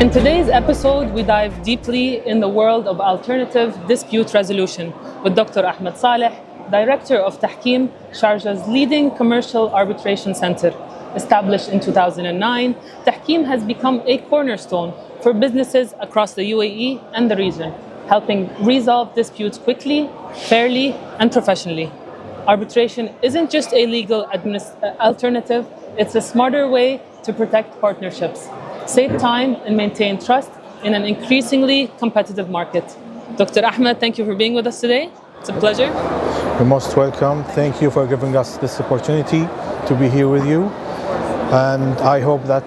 In today's episode, we dive deeply in the world of alternative dispute resolution with Dr. Ahmed Saleh, Director of Tahkeem, Sharjah's leading commercial arbitration center. Established in 2009, Tahkeem has become a cornerstone for businesses across the UAE and the region, helping resolve disputes quickly, fairly, and professionally. Arbitration isn't just a legal alternative, it's a smarter way to protect partnerships, save time, and maintain trust in an increasingly competitive market. Dr. Ahmed, thank you for being with us today. It's a pleasure. You're most welcome. Thank you for giving us this opportunity to be here with you. And I hope that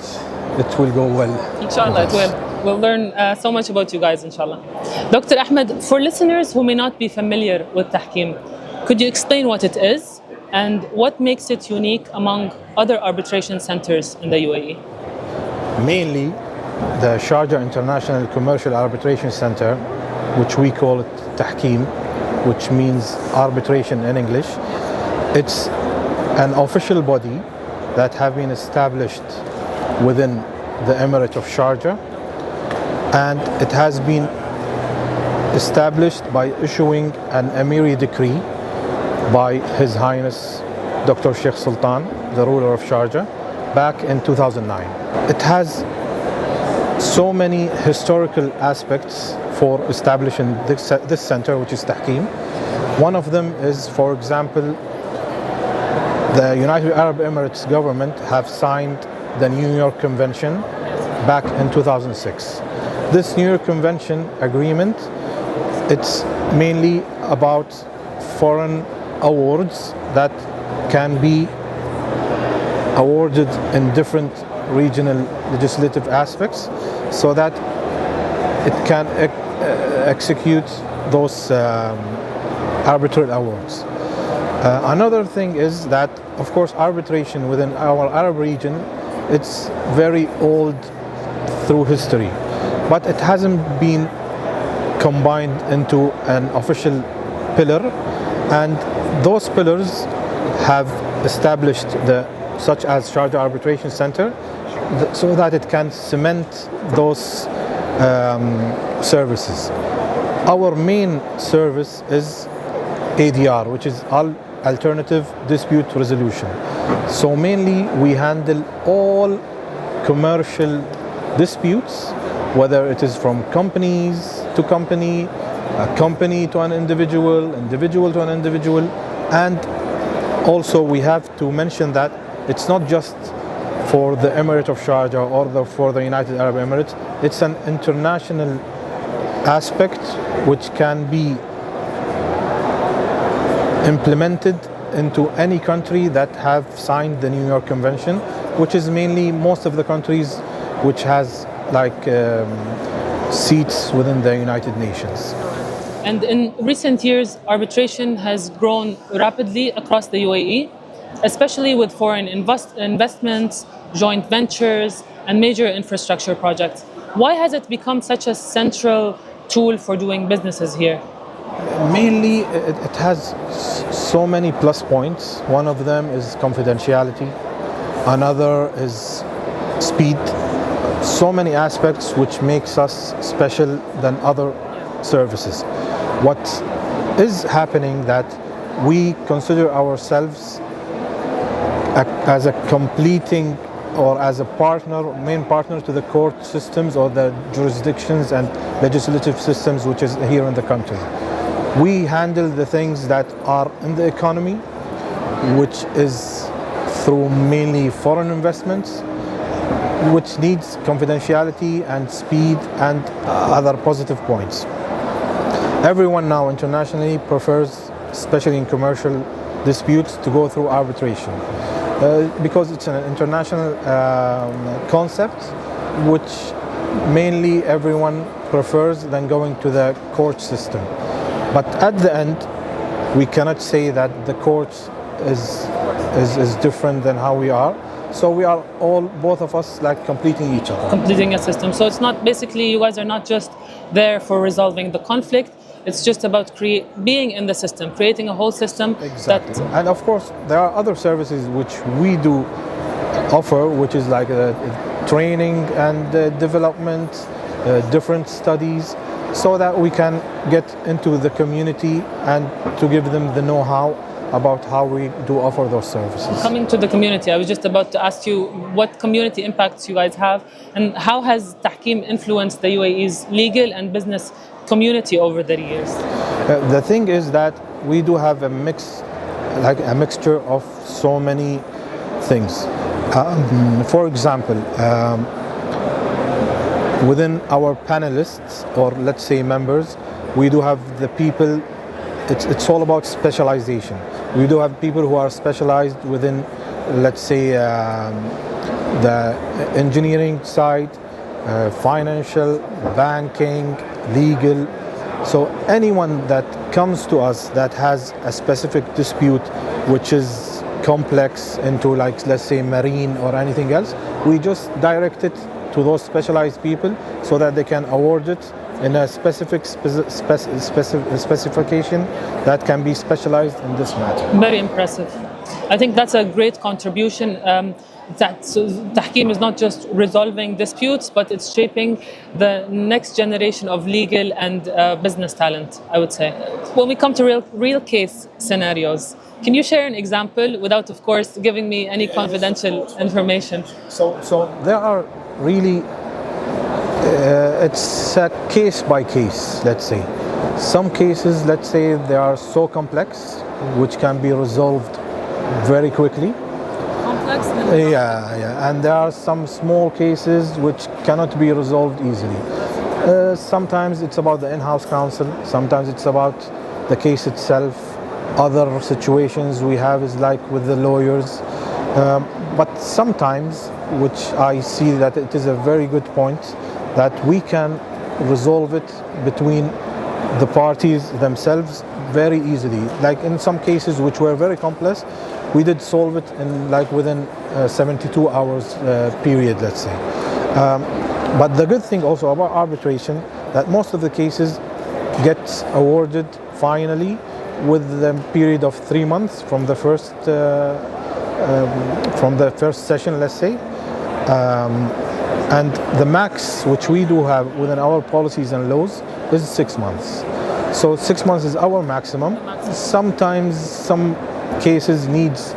it will go well. Inshallah, it will. We'll learn so much about you guys, inshallah. Dr. Ahmed, for listeners who may not be familiar with Tahkeem, could you explain what it is and what makes it unique among other arbitration centers in the UAE? Mainly, the Sharjah International Commercial Arbitration Center, which we call it Tahkeem, which means arbitration in English. It's an official body that have been established within the Emirate of Sharjah, and it has been established by issuing an Emiri decree by His Highness Dr. Sheikh Sultan, the ruler of Sharjah, back in 2009. It has so many historical aspects for establishing this center, which is Tahkeem. One of them is, for example, the United Arab Emirates government have signed the New York Convention back in 2006. This New York Convention agreement, it's mainly about foreign awards that can be awarded in different regional legislative aspects so that it can execute those arbitral awards. Another thing is that, of course, arbitration within our Arab region, it's very old through history, but it hasn't been combined into an official pillar, and those pillars have established such as Sharjah Arbitration Center so that it can cement those services. Our main service is ADR, which is Alternative Dispute Resolution. So mainly we handle all commercial disputes, whether it is from companies to company, a company to an individual, individual to an individual, and also we have to mention that it's not just for the Emirate of Sharjah or for the United Arab Emirates, it's an international aspect which can be implemented into any country that have signed the New York Convention, which is mainly most of the countries which has seats within the United Nations. And in recent years, arbitration has grown rapidly across the UAE, especially with foreign investments, joint ventures, and major infrastructure projects. Why has it become such a central tool for doing businesses here? Mainly, it has so many plus points. One of them is confidentiality. Another is speed. So many aspects which makes us special than other services. What is happening that we consider ourselves as a completing or as a main partner to the court systems or the jurisdictions and legislative systems which is here in the country. We handle the things that are in the economy, which is through mainly foreign investments, which needs confidentiality and speed and other positive points. Everyone now internationally prefers, especially in commercial disputes, to go through arbitration because it's an international concept which mainly everyone prefers than going to the court system. But at the end, we cannot say that the court is different than how we are. So we are both of us, completing each other. Completing a system. So it's not, basically, you guys are not just there for resolving the conflict. It's just about being in the system, creating a whole system. Exactly. And of course, there are other services which we do offer, which is training and development, different studies, so that we can get into the community and to give them the know-how about how we do offer those services. Coming to the community, I was just about to ask you what community impacts you guys have, and how has Tahkeem influenced the UAE's legal and business community over the years? The thing is that we do have a mixture of so many things. For example, within our panelists, or let's say members, we do have the people. It's all about specialization. We do have people who are specialized within, let's say, the engineering side, financial, banking, legal. So anyone that comes to us that has a specific dispute which is complex into, like, let's say, marine or anything else, we just direct it to those specialized people so that they can award it in a specific specification that can be specialized in this matter. Very impressive. I think that's a great contribution. Tahkeem is not just resolving disputes, but it's shaping the next generation of legal and business talent, I would say. When we come to real case scenarios, can you share an example without, of course, giving me any confidential information? So there are really, it's a case by case, let's say. Some cases, let's say, they are so complex, which can be resolved very quickly. Complex? Yeah. And there are some small cases which cannot be resolved easily. Sometimes it's about the in-house counsel. Sometimes it's about the case itself. Other situations we have is like with the lawyers. But sometimes, which I see that it is a very good point, that we can resolve it between the parties themselves very easily. Like in some cases which were very complex, we did solve it in within 72 hours period, let's say. But the good thing also about arbitration, that most of the cases get awarded finally with the period of 3 months from the first session, let's say. And the max which we do have within our policies and laws is 6 months. So 6 months is our maximum. Sometimes some cases needs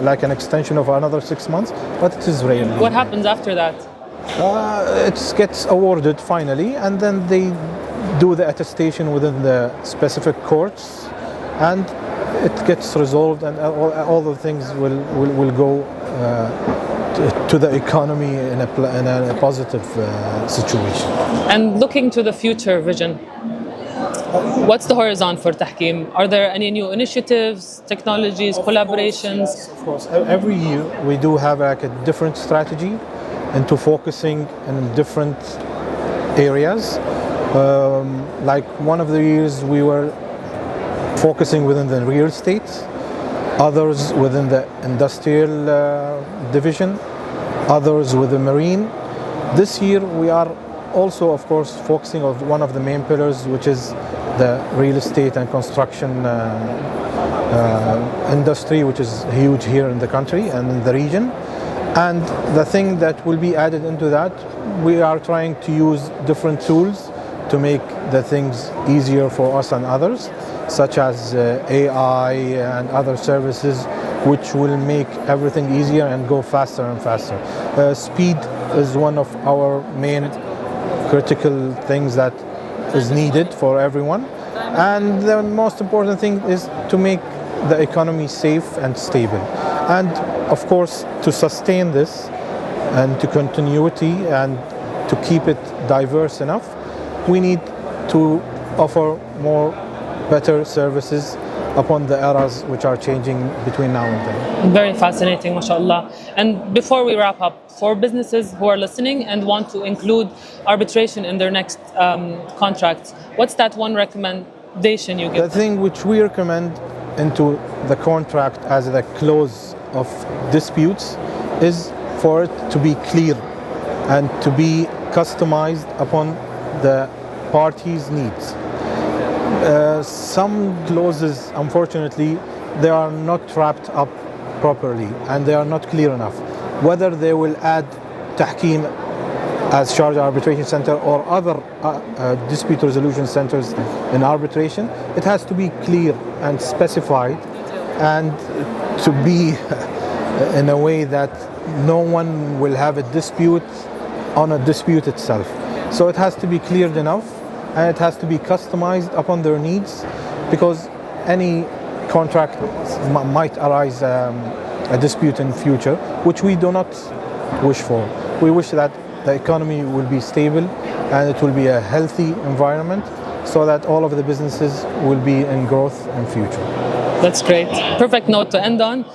like an extension of another 6 months, but it is rare. What happens after that? It gets awarded finally, and then they do the attestation within the specific courts, and it gets resolved, and all the things will go to the economy in a positive situation. And looking to the future vision, what's the horizon for Tahkeem? Are there any new initiatives, technologies, collaborations? Of course. Every year we do have like a different strategy into focusing in different areas. Like one of the years we were focusing within the real estate, others within the industrial division, others with the marine. This year we are also, of course, focusing on one of the main pillars, which is the real estate and construction industry, which is huge here in the country and in the region. And the thing that will be added into that, we are trying to use different tools to make the things easier for us and others, such as AI and other services, which will make everything easier and go faster and faster. Speed is one of our main critical things that is needed for everyone. And the most important thing is to make the economy safe and stable. And of course, to sustain this and to continuity and to keep it diverse enough, we need to offer more better services upon the eras which are changing between now and then. Very fascinating, mashallah. And before we wrap up, for businesses who are listening and want to include arbitration in their next contracts, what's that one recommendation you give? The thing which we recommend into the contract as the clause of disputes is for it to be clear and to be customized upon the parties' needs. Some clauses, unfortunately, they are not wrapped up properly and they are not clear enough. Whether they will add Tahkeem as Sharjah Arbitration Center or other dispute resolution centers in arbitration, it has to be clear and specified and to be in a way that no one will have a dispute on a dispute itself. So it has to be cleared enough and it has to be customized upon their needs, because any contract might arise a dispute in future, which we do not wish for. We wish that the economy will be stable and it will be a healthy environment so that all of the businesses will be in growth in future. That's great. Perfect note to end on.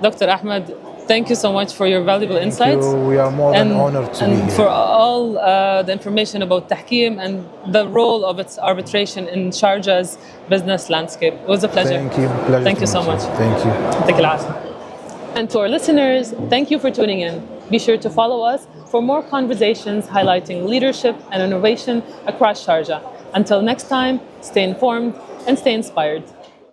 Dr. Ahmed, thank you so much for your valuable insights. We are more than honored to be here. And for all the information about Tahkeem and the role of its arbitration in Sharjah's business landscape. It was a pleasure. Thank you. Pleasure. Thank you so much. Thank you. And to our listeners, thank you for tuning in. Be sure to follow us for more conversations highlighting leadership and innovation across Sharjah. Until next time, stay informed and stay inspired.